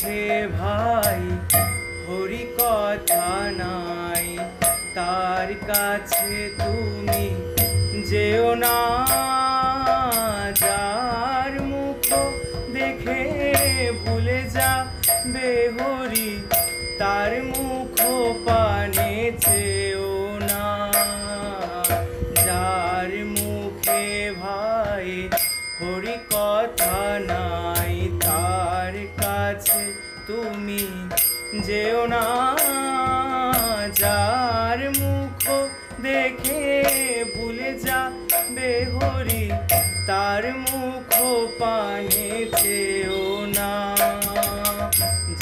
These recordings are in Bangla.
মুখে ভাই হরি কথা নাই, তার কাছে তুমি যেও না। যার মুখ দেখে ভুলে যাবে হরি, তার মুখ পানে চেও না। যার মুখে ভাই হরি কথা নাই, তার কাছে তুমি যেও না। যার মুখ দেখে ভুলে যাবে হরি, তার মুখ পানে চেও না।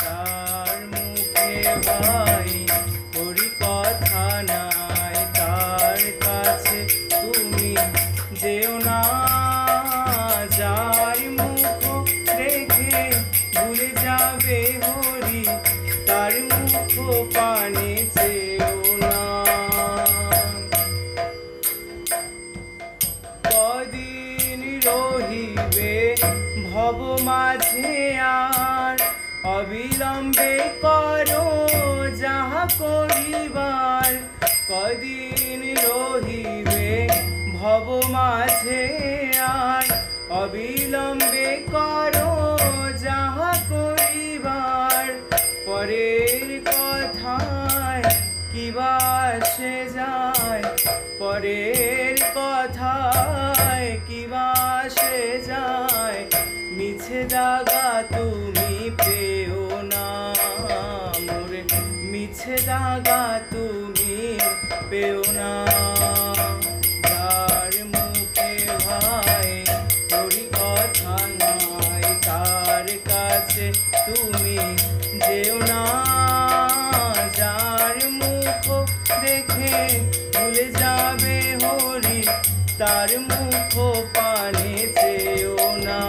যার মুখে ভাই হরি কথা নাই, তার কাছে তুমি যেও না। যার মুখ দেখে ভুলে যাবে হরি, তার মুখ পানে চেও না। কদিন রহিবে ভব মাঝে আর, অবিলম্বে করো যাহা করিবার। কদিন রহিবে ভব মাঝে আর, অবিলম্বে করো যাহা করিবার। পরের কথায় কিবা আসে যায়, পরের কথায় কিবা আসে যায়। মিছে দাগা তুমি পেও না মোরে, মিছে দাগা তুমি পেও না। যার মুখে ভাই হরি কথা নাই, তার কাছে তুমি যেও না। যার মুখ দেখে ভুলে যাবে হরি, তার মুখ পানে চেও না।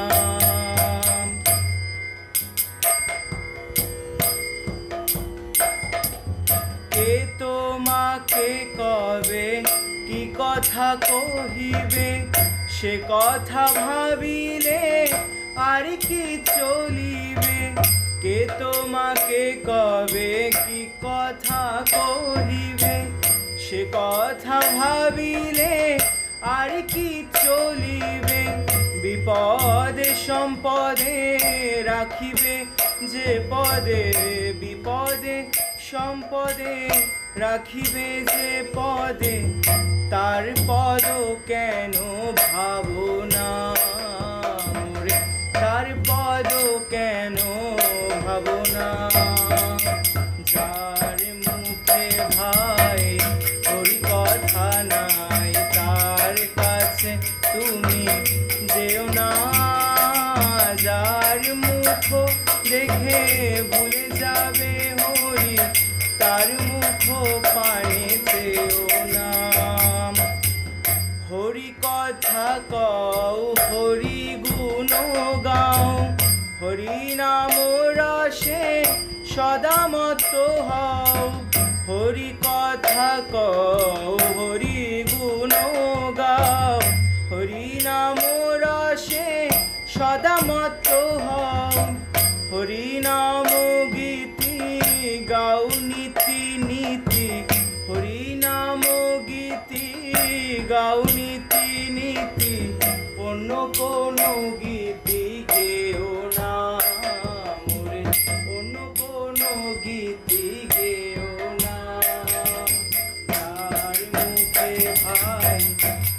কে তোমাকে কবে কি কথা কহিবে, সে কথা ভাবিলে আর কি চলিবে। কে তোমাকে কবে কি কথা কহিবে, সে কথা ভাবিলে আর কি চলিবে। বিপদে সম্পদে রাখিবে যে পদে, বিপদে সম্পদে রাখিবে যে পদে। তার পদ কেন ভাবো না মোরে, তার পদ কেন ভাবো না। যার মুখে ভাই হরি কথা নাই, তার কাছে তুমি যেও না। যার মুখ দেখে ভুলে যাবে হরি, তার মুখ পানে চেও না। হরি কথা কও হরি গুণ গাও, হরি নাম রসে সদা মত্ত হও। হরি কথা কও হরি গুণ গাও, হরি নাম রসে সদা মত্ত হও। হরি নাম গীতি গাও নীতি নীতি, হরি নাম গীতি গাও নীতি নীতি। অন্য কোনো গীতি গেও না মোরে, অন্য কোনো গীতি গেও না। তার মুখে ভাই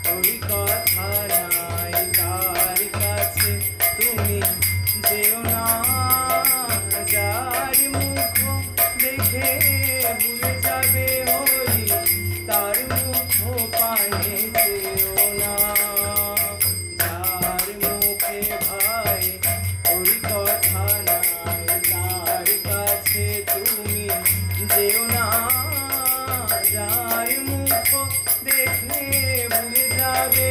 হরি কথা নাই, তার কাছে তুমি যেও না। যার মুখ দেখে ভুলে যাবে হরি, তার মুখ পানে চেও না। যার মুখে ভাই হরি কথা নাই, তার কাছে তুমি যেও না। যার মুখ দেখে ভুলে যাবে